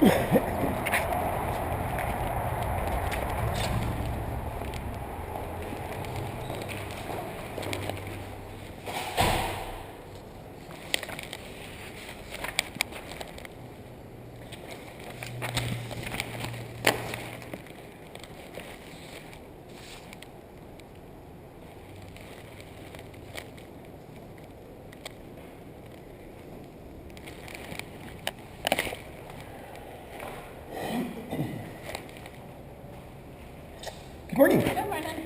Good morning. Good morning.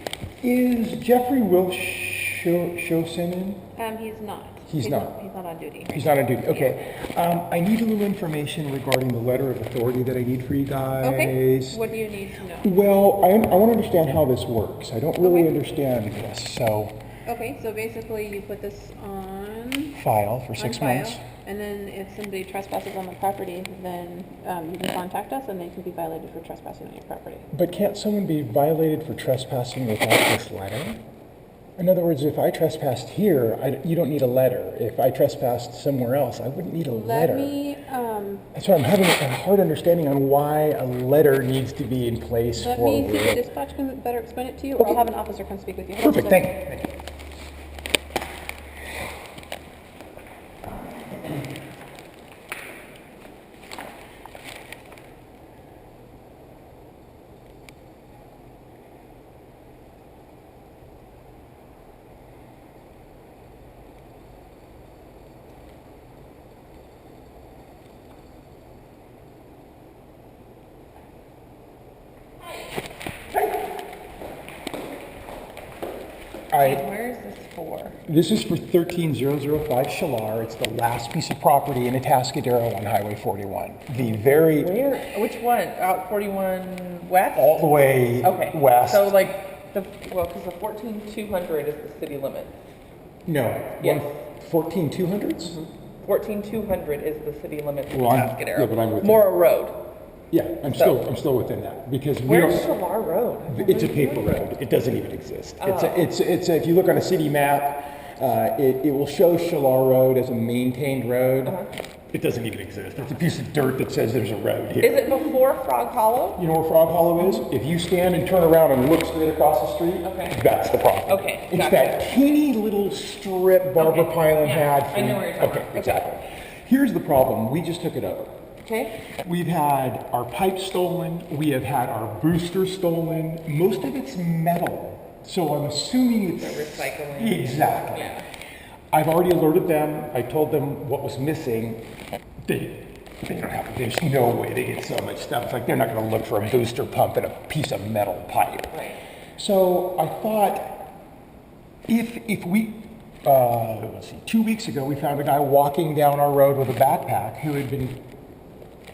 Is Jeffrey Wilshausen in? He's not. He's not. He's not on duty. He's not on duty. Okay. I need a little information regarding the letter of authority that I need for you guys. Okay. What do you need to know? Well, I want to understand how this works. I don't really understand this, so. Okay, so basically you put this on File for 6 months. And then if somebody trespasses on the property, then you can contact us and they can be violated for trespassing on your property. But can't someone be violated for trespassing without this letter? In other words, if I trespassed here, you don't need a letter. If I trespassed somewhere else, I wouldn't need a letter. That's why I'm having a hard understanding on why a letter needs to be in place let for... me see if dispatch can better explain it to you, or I'll have an officer come speak with you. Perfect, thank you. Where is this for? This is for 13005 Shalar. It's the last piece of property in Atascadero on Highway 41. The very... Where? Which one? Out 41 west? All the way west. So like, because the 14200 is the city limit. No. Yes. 14200s? 14200 is the city limit for Well, Atascadero. yeah, but I'm within. Morrow Road. Yeah, I'm still within that because we Where's don't... Shalar Road? It's a paper road. It doesn't even exist. Oh. It's if you look on a city map, it will show Shalar Road as a maintained road. It doesn't even exist. It's a piece of dirt that says there's a road here. Is it before Frog Hollow? You know where Frog Hollow is? If you stand and turn around and look straight across the street, that's the property. Okay, It's gotcha. that teeny little strip Barbara Pylan had. I know where you're talking about. Exactly. Here's the problem. We just took it over. Okay. We've had our pipes stolen. We have had our booster stolen. Most of it's metal. So I'm assuming it's... Recycling. Exactly. Yeah. I've already alerted them. I told them what was missing. They don't have, there's no way they get so much stuff. It's like they're not going to look for a booster pump and a piece of metal pipe. Right. So I thought if we, let's see, 2 weeks ago we found a guy walking down our road with a backpack who had been,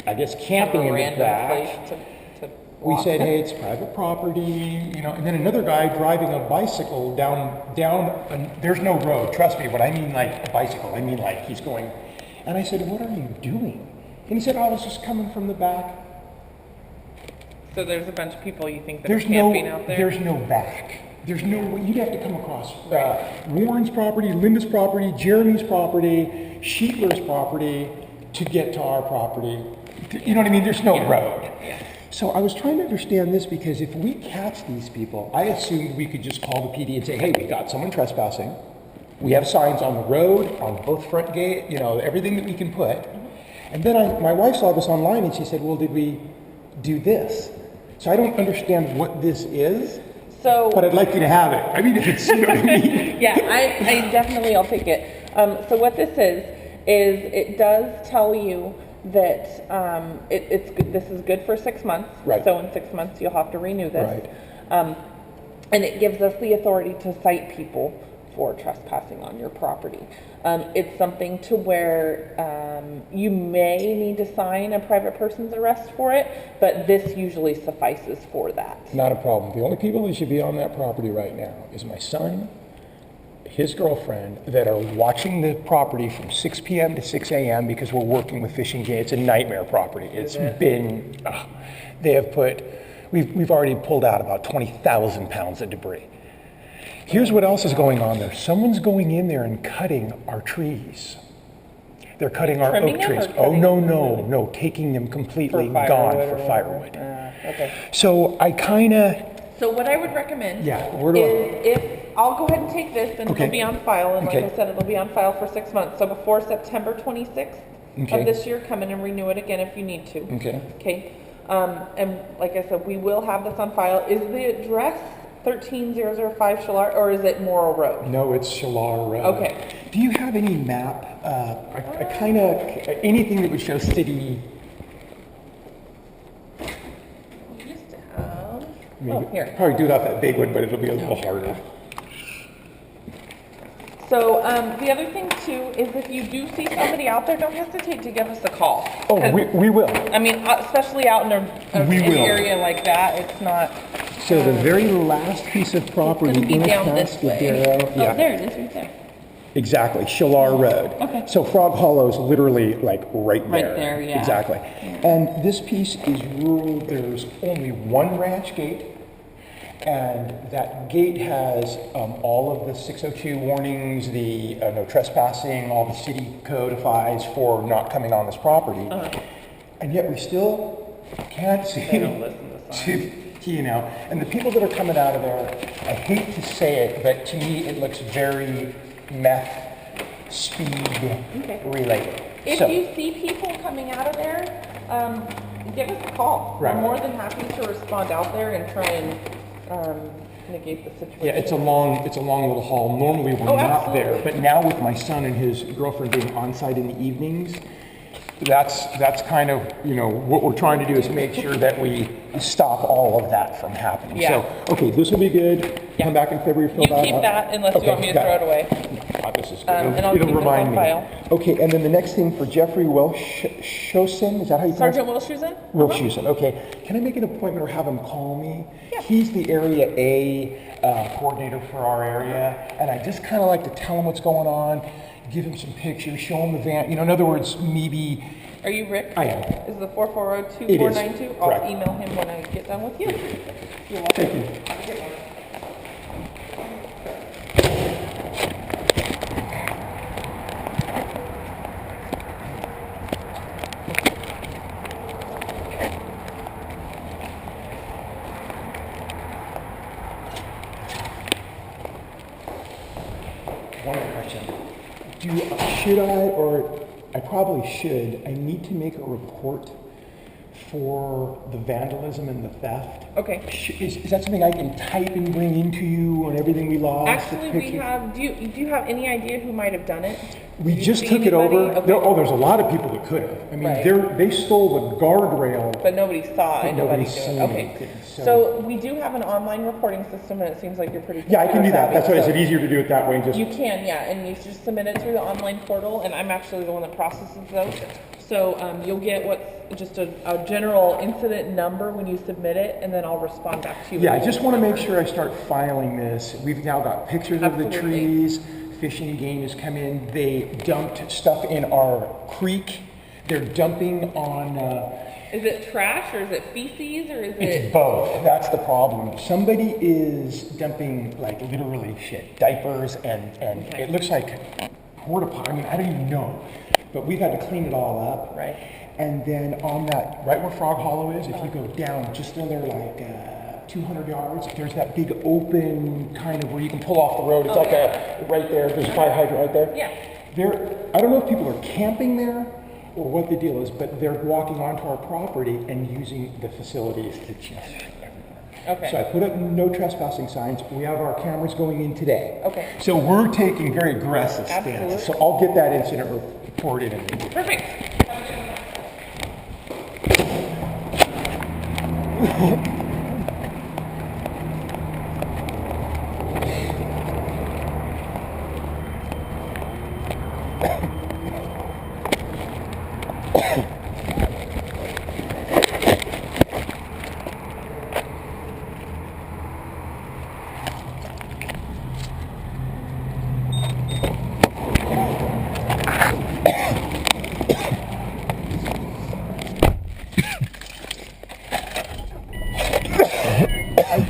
I guess, camping in the Random back. place to We walk. said, hey, it's private property, you know, and then another guy driving a bicycle down, there's no road, trust me, when I mean like a bicycle, I mean like he's going, and I said, what are you doing? And he said, I was just coming from the back. So there's a bunch of people you think that There's are camping out there? There's no back. There's no way, you'd have to come across Warren's property, Linda's property, Jeremy's property, Sheetler's property to get to our property. You know what I mean? There's no road. Yeah. So I was trying to understand this because if we catch these people, I assumed we could just call the PD and say, hey, we got someone trespassing. We have signs on the road, on both front gate, you know, everything that we can put. And then my wife saw this online and she said, well, did we do this? So I don't understand what this is, but I'd like you to have it. I mean, if it's, you know what I mean? Yeah, I definitely, I'll take it. So what this is it does tell you that it's good, this is good for 6 months. Right. So in 6 months you'll have to renew this. Right. And it gives us the authority to cite people for trespassing on your property. It's something to where you may need to sign a private person's arrest for it, but this usually suffices for that. Not a problem. The only people that should be on that property right now is my son, his girlfriend, that are watching the property from 6 p.m. to 6 a.m. because we're working with fishing game. It's a nightmare property. It's been, they have put, we've already pulled out about 20,000 pounds of debris. Here's what else is going on there. Someone's going in there and cutting our trees. They're cutting our Trimming oak them or trees. Oh, cutting no, them no, completely? no, taking them completely For gone firewood for or firewood. Okay. So I kind of, So what I would recommend Yeah, where do I- is if, I'll go ahead and take this and Okay. it'll be on file, and like Okay. I said, it'll be on file for 6 months. So before September 26th Okay. of this year, come in and renew it again if you need to. Okay. Okay. And like I said, we will have this on file. Is the address 13005 Shalar, or is it Morrill Road? no, it's Shalar Road. Okay. Do you have any map? I kind of, anything that would show city, We used to have, I mean, oh, here. probably do it off that big one, but it'll be a little harder. So the other thing too is if you do see somebody out there, don't hesitate to give us a call. Oh, 'Cause, we will. I mean, especially out in We an will. area like that, it's not. So the very last piece of property It's gonna be in down this way. Atascadero, Oh, there it is, right there. exactly, Shalar Road. Okay. So Frog Hollow is literally like right Right there. there, yeah. Exactly. And this piece is rural. There's only one ranch gate, and that gate has all of the 602 warnings, the no trespassing, all the city codifies for not coming on this property. And yet we still can't see. They don't listen to signs. You know, and the people that are coming out of there, I hate to say it, but to me it looks very meth speed related. If So, you see people coming out of there, give us a call. Right. We're more than happy to respond out there and try and negate the situation. yeah, it's a long little haul. Normally we're Oh, not there, absolutely. but now with my son and his girlfriend being on site in the evenings, that's kind of, you know, what we're trying to do is make sure that we stop all of that from happening. Yeah. So, okay, this will be good. Yeah. Come back in February, fill You that keep out. that unless you want me to got throw it away. This is good. And I'll It'll keep this remind on me. file. Okay, and then the next thing for Jeffrey Welshausen, is that how you pronounce it? Sergeant Wilshusen? Wilshusen, okay. Can I make an appointment or have him call me? Yeah. He's the Area A coordinator for our area, and I just kind of like to tell him what's going on, give him some pictures, show him the van. You know, in other words, maybe. Are you Rick? I am. Is the 4402492? It is, I'll correct. email him when I get done with you. You're welcome. Thank you. One more question. Should I, or I probably should, I need to make a report for the vandalism and the theft? Okay. Is that something I can type and bring into you on everything we lost? the Actually, we pictures? have, do you have any idea who might have done it? We Do you just see took it anybody? over. Okay. There's a lot of people that could have. I mean, Right. they stole the guardrail. But nobody saw But anybody nobody's do seen it. Okay. anything, so- So we do have an online reporting system, and it seems like you're pretty. Yeah, I can do that. savvy, That's why I so said easier to do it that way. Just You can, yeah, and you just submit it through the online portal, and I'm actually the one that processes those. So you'll get what's just a general incident number when you submit it, and then I'll respond back to you. yeah, I with just the want to make number. sure I start filing this. We've now got pictures of the Absolutely. trees. Fishing game has come in. They dumped stuff in our creek. They're dumping on. Is it trash, or is it feces, or is It's it? both. That's the problem. Somebody is dumping like literally shit, diapers, and Okay. it looks like porta potty. I mean, I don't even know, but we've had to clean it all up. Right. And then on that, right where Frog Hollow is, if you go down just another like 200 yards, there's that big open kind of where you can pull off the road. It's like right there. There's a fire hydrant right there. Yeah. I don't know if people are camping there or what the deal is, but they're walking onto our property and using the facilities to just Okay. So I put up no trespassing signs. We have our cameras going in today. Okay. So we're taking very aggressive stances. Absolutely. So I'll get that incident reported in. Perfect.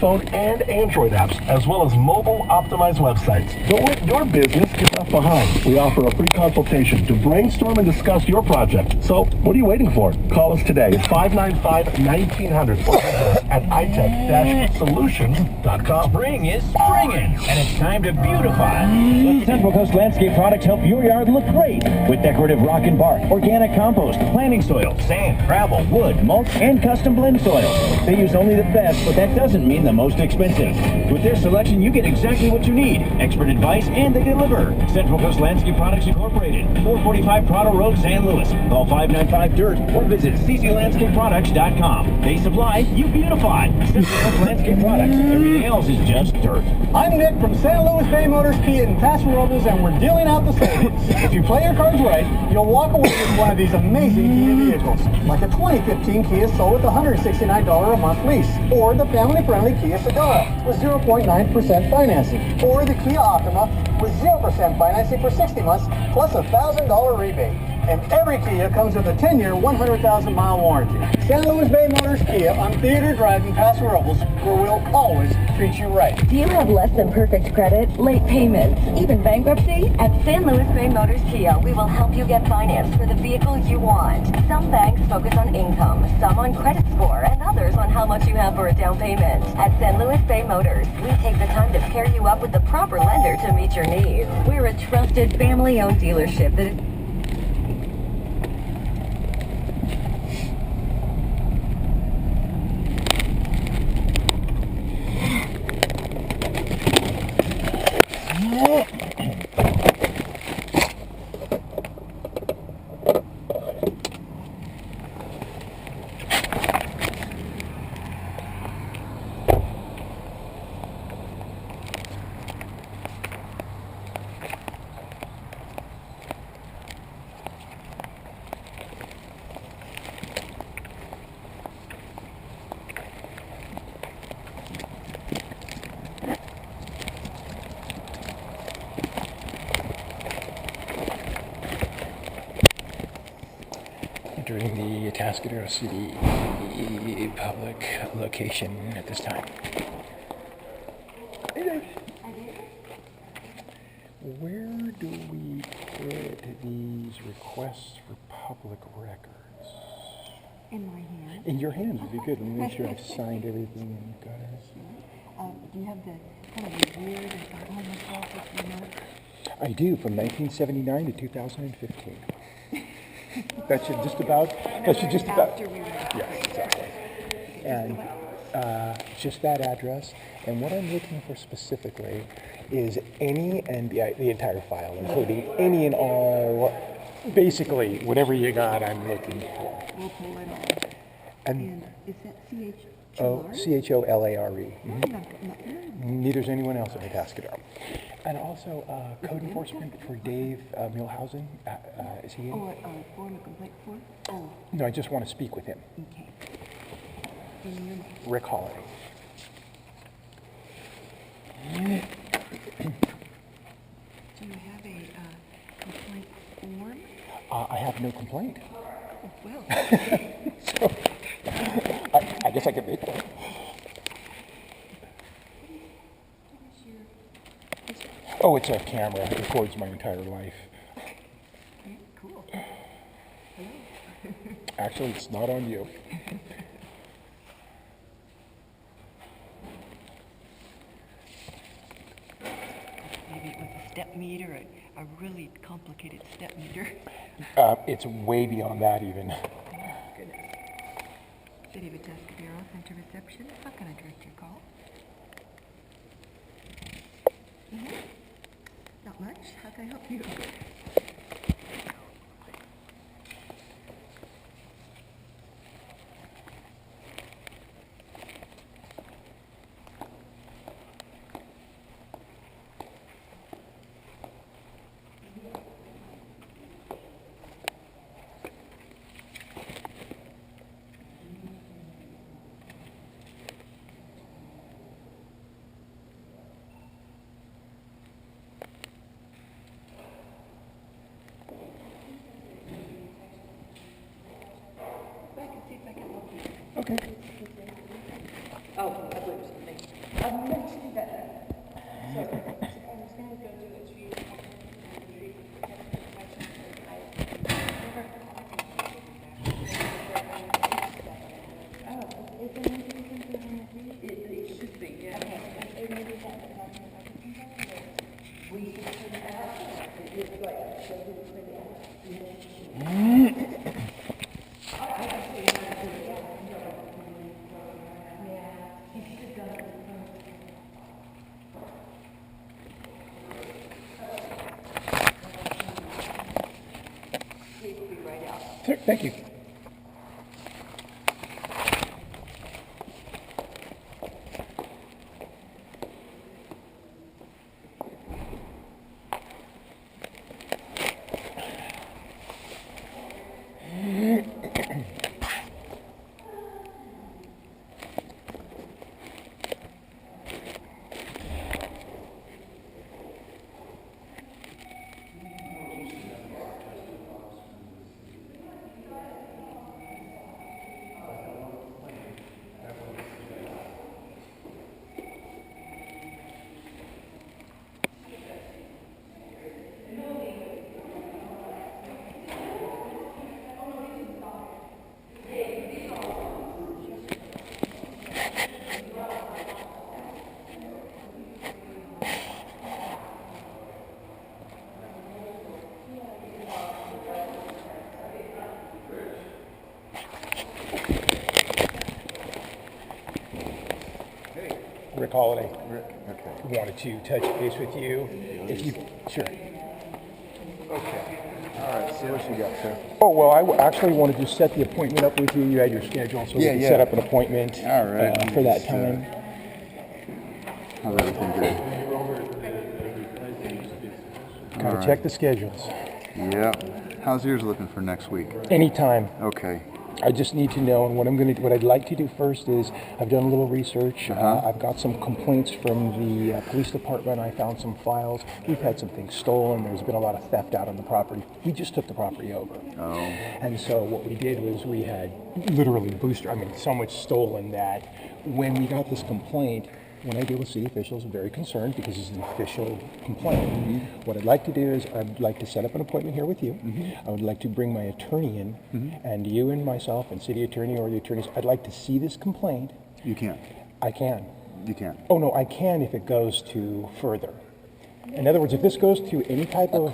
iPhone and Android apps, as well as mobile optimized websites. Don't let your business get left behind. We offer a free consultation to brainstorm and discuss your project. So, what are you waiting for? Call us today at 595-1900 or visit us at itech-solutions.com. Spring is springing, and it's time to beautify. Let Central Coast Landscape Products help your yard look great with decorative rock and bark, organic compost, planting soil, sand, gravel, wood, mulch, and custom blend soils. They use only the best, but that doesn't mean the most expensive. With their selection, you get exactly what you need. Expert advice, and they deliver. Central Coast Landscape Products Incorporated, 445 Prado Road, San Luis. Call 595-DIRT or visit cclandscapeproducts.com. They supply, you beautify. Central Coast Landscape Products. Everything else is just dirt. I'm Nick from San Luis Bay Motors Kia in Paso Robles, and we're dealing out the savings. If you play your cards right, you'll walk away with one of these amazing Kia vehicles, like a 2015 Kia Soul with a $169 a month lease, or the family-friendly Kia Sedona with 0.9% financing, or the Kia Optima with 0% financing for 60 months plus a $1,000 rebate. And every Kia comes with a 10-year, 100,000-mile warranty. San Luis Bay Motors Kia on Theater Drive in Paso Robles, where we'll always treat you right. Do you have less than perfect credit, late payments, even bankruptcy? At San Luis Bay Motors Kia, we will help you get financed for the vehicle you want. Some banks focus on income, some on credit score, and others on how much you have for a down payment. At San Luis Bay Motors, we take the time to pair you up with the proper lender to meet your needs. We're a trusted, family-owned dealership that is entering the Atascadero City public location at this time. Where do we put these requests for public records? In my hand. In your hands would be good. Let me make sure I've signed everything and you've got it. Do you have the kind of the year to start home with office, you know? I do, from 1979 to 2015. That should just about, After we were. yes, exactly. And just that address. And what I'm looking for specifically is any and the entire file, including any and all, basically whatever you got, I'm looking for. We'll pull it all. And is that C-H? Cholare. Not Neither's anyone else at Atascadero. And also, code enforcement for Dave Muehlhausen. Is he in? form a complaint form? Oh, No, I just want to speak with him. okay. And your name? Rick Holiday. Do you have a complaint form? I have no complaint. Oh, well. So, I guess I could make one. Oh, it's a camera. It records my entire life. Okay, cool. Actually, it's not on you. Maybe it was a step meter, a really complicated step meter. It's way beyond that even. Goodness. City of Atascadero Center Reception. How can I direct your call? Not much. How can I help you? Okay. Oh, I believe something. Sure, thank you. Rick Holiday. Okay. Wanted to touch base with you. If you, sure. Okay. All right. So what you got, sir? Oh, well, actually wanted to set the appointment up with you. You had your schedule, so we could set up an appointment All right. for that time. How's everything good? Gotta check the schedules. Yeah. How's yours looking for next week? Anytime. Okay. I just need to know, and what I'd like to do first is, I've done a little research. I've got some complaints from the police department. I found some files. We've had some things stolen. There's been a lot of theft out on the property. We just took the property over. Oh. And so what we did was we had literally so much stolen that when we got this complaint, when I deal with city officials, I'm very concerned because it's an official complaint. What I'd like to do is I'd like to set up an appointment here with you. I would like to bring my attorney in, and you and myself and city attorney or the attorneys. I'd like to see this complaint. You can't. I can. You can't. Oh no, I can if it goes to further. In other words, if this goes to any type of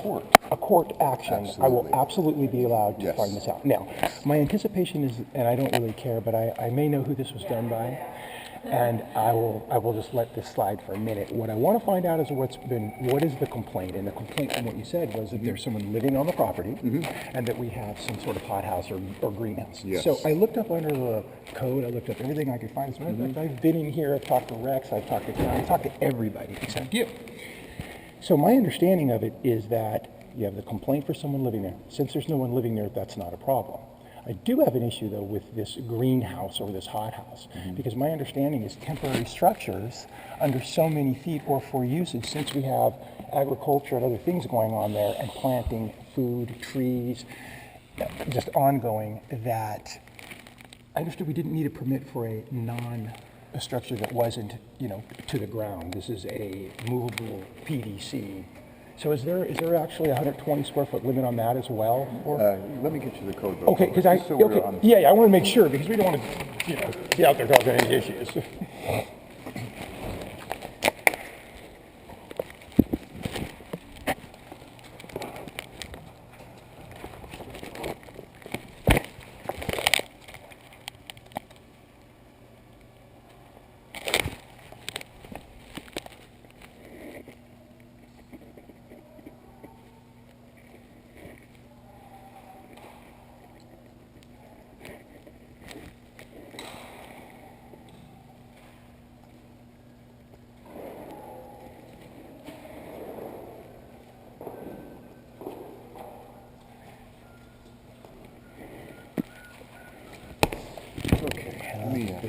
a court action, I will absolutely be allowed to find this out. Now, my anticipation is, and I don't really care, but I may know who this was done by. And I will just let this slide for a minute. What I want to find out is what is the complaint? And the complaint from what you said was that there's someone living on the property and that we have some sort of hothouse or greenhouse. Yes. So I looked up under the code, I looked up everything I could find. So I've been in here, I've talked to Rex, I've talked to Karen, I've talked to everybody except you. So my understanding of it is that you have the complaint for someone living there. Since there's no one living there, that's not a problem. I do have an issue, though, with this greenhouse or this hothouse, because my understanding is temporary structures under so many feet or for usage, since we have agriculture and other things going on there and planting food, trees, just ongoing, that I understood we didn't need a permit for a structure that wasn't, to the ground. This is a movable PVC. So is there actually a 120 square foot limit on that as well? Let me get you the code book. Okay, because I want to make sure, because we don't want to be out there causing any issues.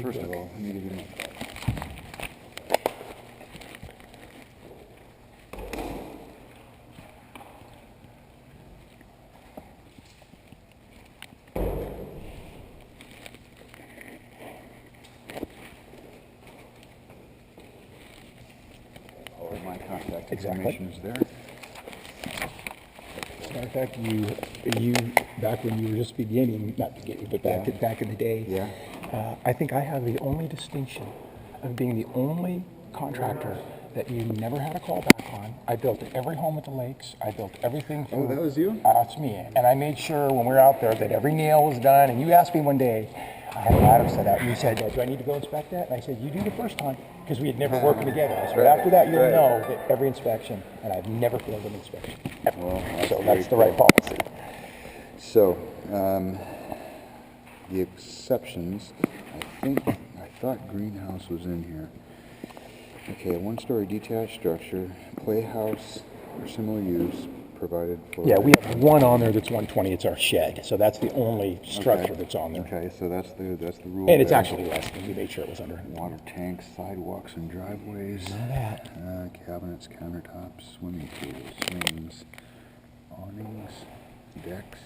First of all, I need to give me... Exactly. Information is there. As a matter of fact, you back when you were just beginning, not beginning, but back in the day, Yeah. I think I have the only distinction of being the only contractor that you never had a call back on. I built every home at the lakes. I built everything. Oh, that was you? That's me. And I made sure when we were out there that every nail was done. And you asked me one day, I had a ladder set out, and you said, do I need to go inspect that? And I said, you do the first time, because we had never worked together. I said, after that, you'll know that every inspection, and I've never failed an inspection, ever. Well, So that's the right policy. So, the exceptions, I thought greenhouse was in here. Okay, a one-story detached structure, playhouse or similar use provided for. Yeah, we have one on there that's 120. It's our shed, so that's the only structure that's on there. Okay, so that's the rule. And it's there. actually less, than we made sure it was under. Water tanks, sidewalks and driveways. None of that. Cabinets, countertops, swimming pools, swings, awnings, decks.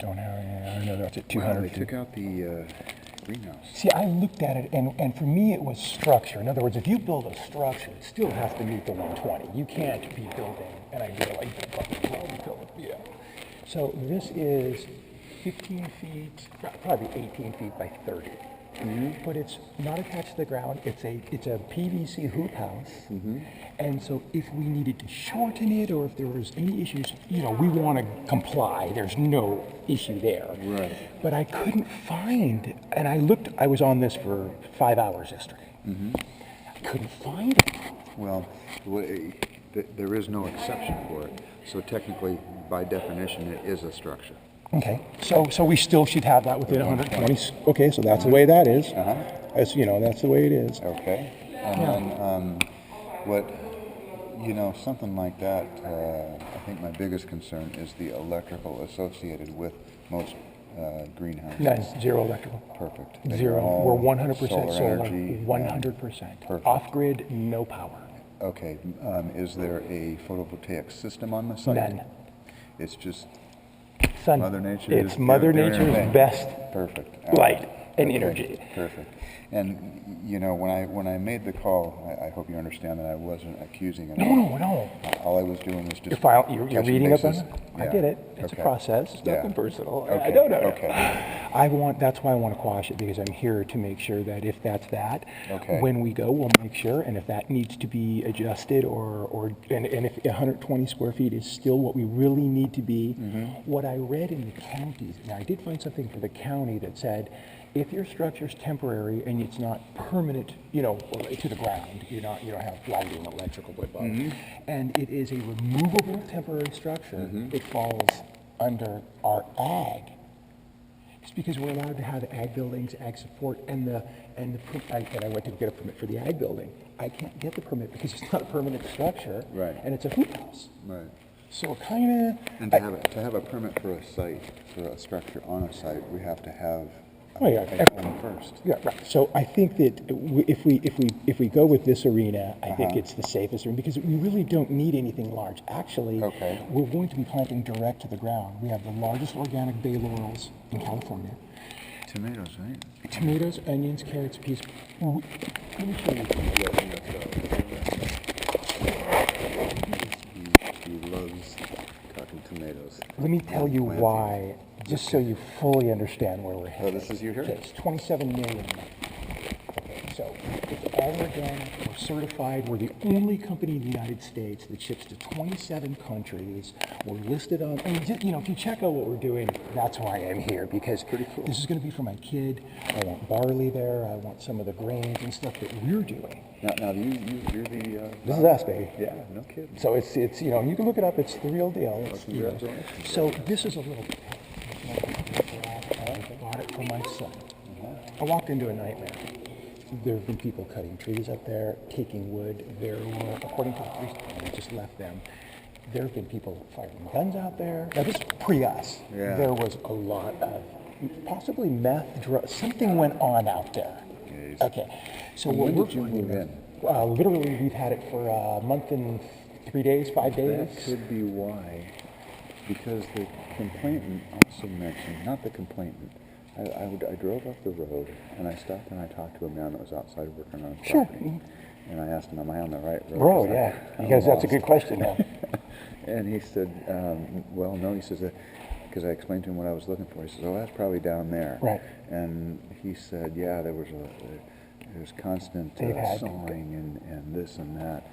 Don't have, I know that's at Wow, 200. they took out the greenhouse. See, I looked at it, and for me, it was structure. In other words, if you build a structure, it still has to meet the 120. You can't be building, and I feel like, So this is 15 feet, probably 18 feet by 30. But it's not attached to the ground. It's a PVC hoop house. And so if we needed to shorten it, or if there was any issues, we want to comply. There's no issue there. Right. But I couldn't find, and I was on this for 5 hours yesterday. I couldn't find it. Well, there is no exception for it. So technically, by definition, it is a structure. Okay, so we still should have that within 120. Okay, so that's the way that is. That's, that's the way it is. Okay. And then, something like that, I think my biggest concern is the electrical associated with most greenhouses. None, zero electrical. Perfect. Zero. We're 100% solar. energy, 100%. Perfect. Off-grid, no power. Okay. Is there a photovoltaic system on the site? None. It's just Sun. Mother Nature. It's is Mother doing her Nature's thing. best Perfect. light and Okay, energy. Perfect. And when I made the call, I hope you understand that I wasn't accusing anyone. No. All I was doing was just You're touching reading up on bases. it? I Yeah. get it. It's Okay. a process. It's Yeah. nothing personal. Okay. I don't know. Okay. That's why I want to quash it, because I'm here to make sure that if that's that, Okay. when we go, we'll make sure, and if that needs to be adjusted and if 120 square feet is still what we really need to be, what I read in the counties, now I did find something for the county that said, if your structure's temporary and it's not permanent, to the ground, you don't have lighting, electrical, above, and it is a removable temporary structure, it falls under our ag. It's because we're allowed to have ag buildings, ag support, and I went to get a permit for the ag building. I can't get the permit because it's not a permanent structure, Right. and it's a hoop house. Right. So kind of. And to have a permit for a site, for a structure on a site, we have to have a permit first. Yeah, right. So I think that if we go with this arena, I think it's the safest arena, because we really don't need anything large. Actually, we're going to be planting direct to the ground. We have the largest organic bay laurels in California. Tomatoes, right? Tomatoes, onions, carrots, peas. Let me show you. He loves cooking tomatoes. Let me tell you why, just so you fully understand where we're headed. Oh, this is you here? Okay, it's 27 million. Okay, so it's all organic, we're certified, we're the only company in the United States that ships to 27 countries. We're listed on, if you check out what we're doing, that's why I'm here, because this is going to be for my kid. I want barley there, I want some of the grains and stuff that we're doing. Now you're the... This is us, baby. Yeah, no kidding. So it's you can look it up, it's the real deal. It's, congratulations. So this is a little... I bought it for my son. I walked into a nightmare. There have been people cutting trees up there, taking wood. There were, according to the police department, just left them. There have been people firing guns out there. Now this is pre-us. Yeah. There was a lot of possibly meth, drugs. Something went on out there. Jeez. Okay. So When did you move in? Literally, we've had it for a month and 3 days, 5 days. That could be why. Because the complainant also mentioned, not the complainant, I drove up the road and I stopped and I talked to a man that was outside working on his property. And I asked him, am I on the right road? Bro, He's yeah, like, "I'm because that's a lost." good question, yeah. And he said, well, no, he says, because I explained to him what I was looking for. He says, oh, that's probably down there. Right. And he said, yeah, there was constant sawing and this and that.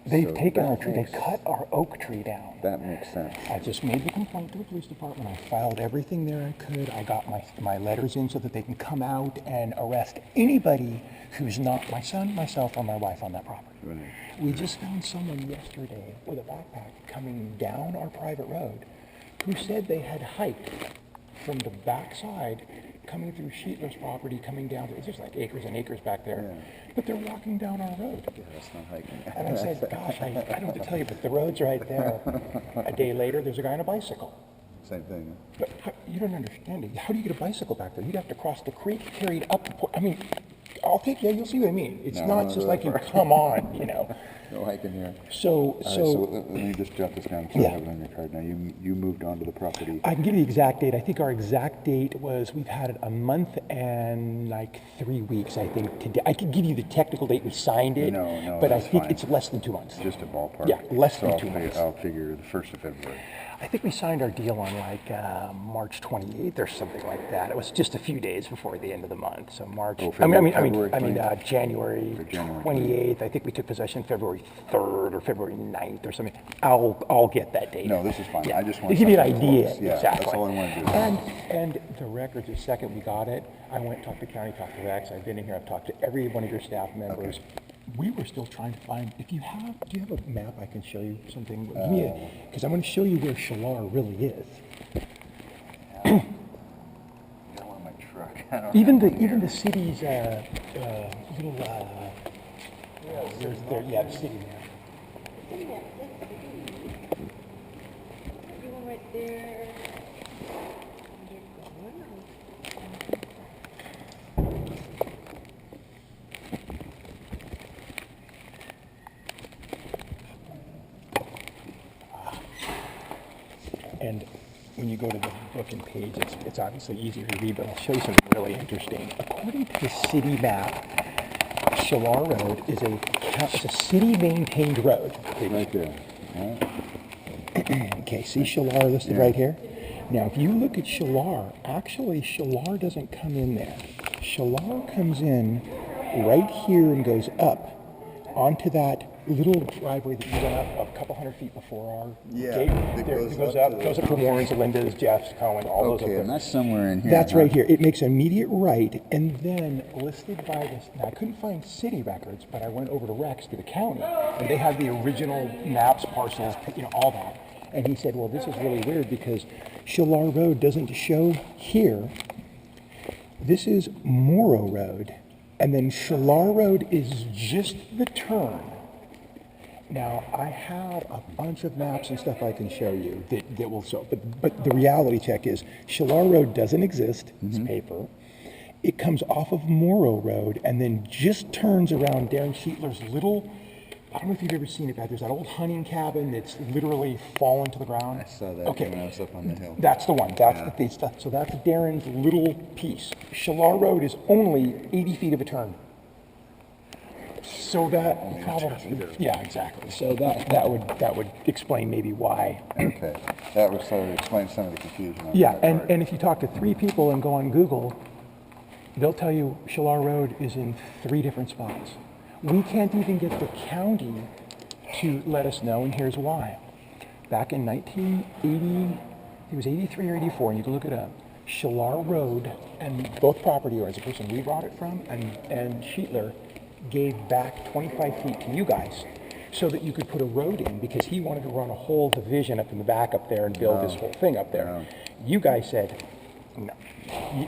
They've So taken that our tree, they makes- cut our oak tree down. That makes sense. I just made the complaint to the police department. I filed everything there I could. I got my letters in so that they can come out and arrest anybody who's not my son, myself, or my wife on that property. Right. We just found someone yesterday with a backpack coming down our private road who said they had hiked from the backside, coming through Sheetler's property, coming down. There's just like acres and acres back there. Yeah. But they're walking down our road. Yeah, that's not hiking. And I said, gosh, I don't know what to tell you, but the road's right there. A day later, there's a guy on a bicycle. Same thing. But you don't understand it. How do you get a bicycle back there? You'd have to cross the creek, carry it up the I mean, I'll take you, you'll see what I mean. It's No, not no, just no. like you come on, you know. No hiking here. So, All right, so let me just jot this down because I have it on your card. Now, you moved onto the property. I can give you the exact date. I think our exact date was, we've had it a month and like 3 weeks, I think, today. I could give you the technical date we signed it, No, but I that's think fine. it's less than 2 months. Just a ballpark. Yeah, less So than I'll 2 months. I'll figure the 1st of February. I think we signed our deal on like March 28th or something like that. It was just a few days before the end of the month. So March. Oh, January January 28th. I think we took possession February 3rd or February 9th or something. I'll get that date. No, this is fine. Yeah. I just want to give you an something idea. close. Yeah, exactly. that's all I want to do. And the records, the second we got it, I went and talked to the county, talked to Rex. I've been in here. I've talked to every one of your staff members. Okay. We were still trying to find, do you have a map I can show you something? Because I'm going to show you where Shalar really is. I got one in my truck. I don't Even have the one here. city's little the city there. Everyone right there. And when you go to the book and page, it's obviously easier to read, but I'll show you something really interesting. According to the city map, Shalar Road is a city-maintained road. Right there. Okay, see Shalar listed right here? Now, if you look at Shalar, actually Shalar doesn't come in there. Shalar comes in right here and goes up onto that little driveway that you went up a couple hundred feet before our gate. that There, goes it goes up up, to goes up to Warren's, Linda's, Jeff's, Cohen, all those up Okay, there. and that's somewhere in here. That's huh? right here. It makes an immediate right, and then listed by this. Now I couldn't find city records, but I went over to Rex to the county, and they have the original maps, parcels, all that. And he said, "Well, this is really weird because Shalar Road doesn't show here. This is Morrow Road, and then Shalar Road is just the turn." Now, I have a bunch of maps and stuff I can show you that will show, but the reality check is Shalar Road doesn't exist. It's paper. It comes off of Morrow Road and then just turns around Darren Sheetler's little, I don't know if you've ever seen it back, there's that old hunting cabin that's literally fallen to the ground. I saw that Okay. when I was up on the hill. That's the one. That's the piece. So that's Darren's little piece. Shalar Road is only 80 feet of a turn. So that probably, yeah, exactly. So that would explain maybe why. Okay, that would sort of explain some of the confusion. On Yeah, that part. and if you talk to 3 people and go on Google, they'll tell you Shalar Road is in 3 different spots. We can't even get the county to let us know, and here's why. Back in 1980, it was 83 or 84, and you can look it up. Shalar Road and both property owners, the person we bought it from and Sheetler, gave back 25 feet to you guys so that you could put a road in because he wanted to run a whole division up in the back up there and build this whole thing up there. You guys said, no.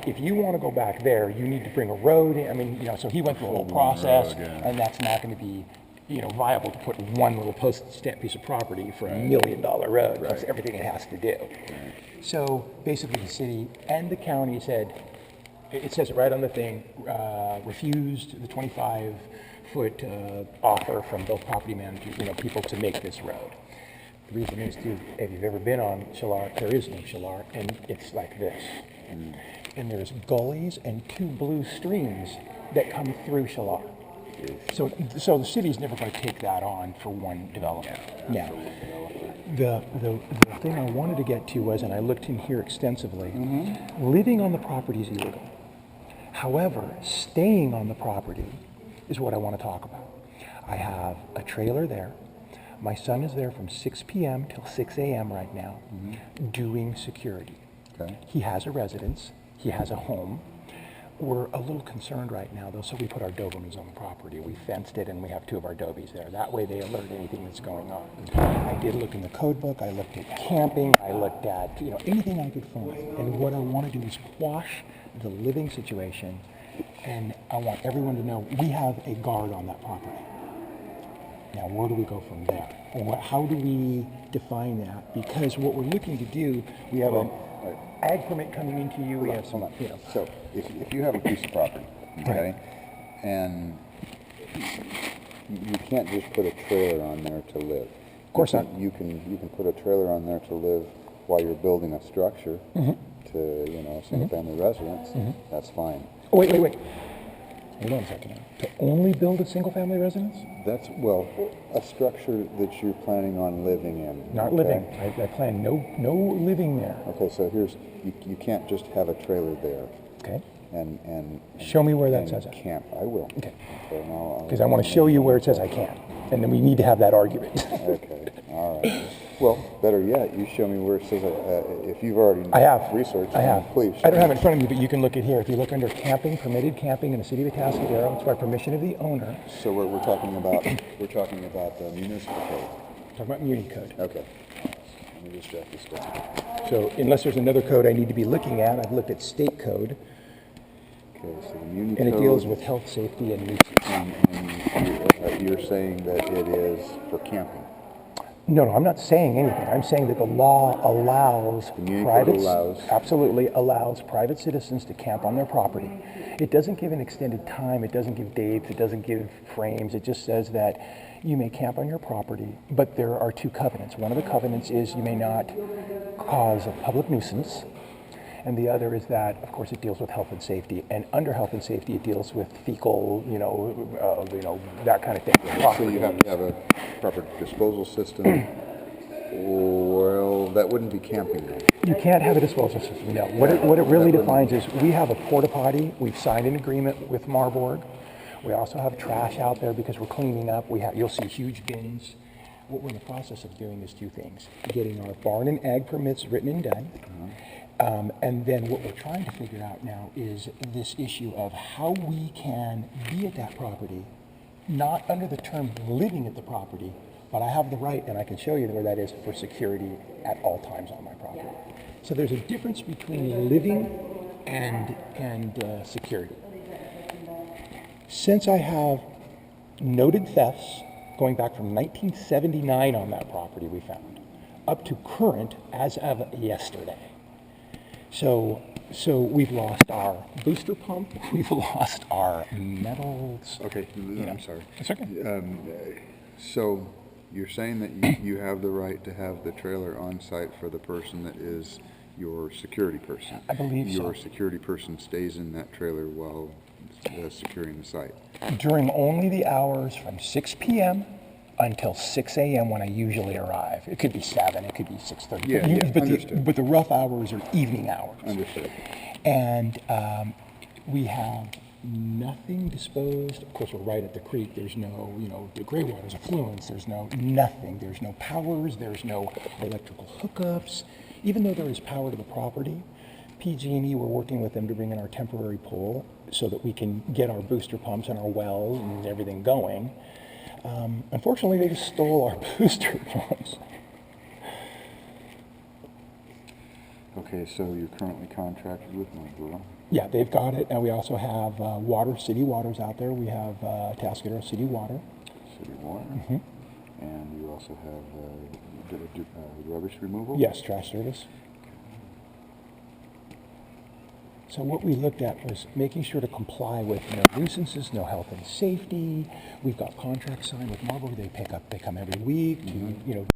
If you want to go back there, you need to bring a road in. I mean, so he went through the whole process, and that's not going to be, viable to put one little postage stamp piece of property for $1 million road. That's everything it has to do. So basically the city and the county said, it says it right on the thing, refused the 25-foot offer from both property managers, people to make this road. The reason is, too, if you've ever been on Shalar, there is no Shalar, and it's like this. And there's gullies and 2 blue streams that come through Shalar. So the city's never going to take that on for one development. Now, the thing I wanted to get to was, and I looked in here extensively, living on the property is illegal. However, staying on the property is what I want to talk about. I have a trailer there. My son is there from 6 p.m. till 6 a.m. right now doing security. Okay. He has a residence. He has a home. We're a little concerned right now, though, so we put our Dobermans on the property. We fenced it, and we have 2 of our Dobies there. That way they alert anything that's going on. I did look in the code book. I looked at camping. I looked at, anything I could find. And what I want to do is quash the living situation, and I want everyone to know we have a guard on that property. Now, where do we go from there? How do we define that? Because what we're looking to do, we have an ag permit coming into you. We have some, So, if you have a piece of property, okay, and you can't just put a trailer on there to live. Of course not. You can put a trailer on there to live while you're building a structure to, single-family residence. That's fine. Oh, wait. Hold on a second now. To only build a single-family residence? That's, a structure that you're planning on living in. Not living. I plan no living there. Okay, so you can't just have a trailer there. Okay. And show me where that says it. Camp. I will. Okay. Because I want to show you where it says I can't. And then we need to have that argument. Okay. All right. Well, better yet, you show me where it says, if you've already I have. researched, I have. Please. I don't have it in front of me, but you can look at here. If you look under camping, permitted camping in the city of Atascadero, it's by permission of the owner. So we're talking about the municipal code. Talking about Muni code. Okay. Let me just jot this down. So unless there's another code I need to be looking at, I've looked at state code. Okay, so the Muni and code. It deals with health, safety, and nuisance. And you're saying that it is for camping. No, I'm not saying anything. I'm saying that the law allows absolutely allows private citizens to camp on their property. It doesn't give an extended time. It doesn't give dates. It doesn't give frames. It just says that you may camp on your property, but there are 2 covenants. One of the covenants is you may not cause a public nuisance, and the other is that, of course, it deals with health and safety. And under health and safety, it deals with fecal, that kind of thing. So you have to have a proper disposal system. Well, that wouldn't be camping then. You can't have a disposal system, no. What it really defines is we have a porta potty. We've signed an agreement with Marburg. We also have trash out there because we're cleaning up. You'll see huge bins. What we're in the process of doing is 2 things. Getting our barn and ag permits written and done. And then what we're trying to figure out now is this issue of how we can be at that property, not under the term living at the property, but I have the right, and I can show you where that is, for security at all times on my property. So there's a difference between living and security. Since I have noted thefts going back from 1979 on that property we found, up to current as of yesterday. So we've lost our booster pump, we've lost our metals. Okay, I'm sorry. It's okay. So you're saying that you have the right to have the trailer on site for the person that is your security person. I believe so. Your security person stays in that trailer while securing the site. During only the hours from 6 p.m. until 6 a.m. when I usually arrive. It could be 7, it could be 6:30. But the rough hours are evening hours. Understood. And we have nothing disposed. Of course, we're right at the creek. There's no, the gray water's affluents. There's nothing. There's no powers. There's no electrical hookups. Even though there is power to the property, PG&E, we're working with them to bring in our temporary pole so that we can get our booster pumps and our wells and everything going. Unfortunately, they just stole our booster pumps. Okay, so you're currently contracted with Muehlhausen. Yeah, they've got it. And we also have city waters out there. We have Atascadero City Water. City water. And you also have rubbish removal? Yes, trash service. So what we looked at was making sure to comply with no nuisances, no health and safety. We've got contracts signed with Marburg. They come every week to,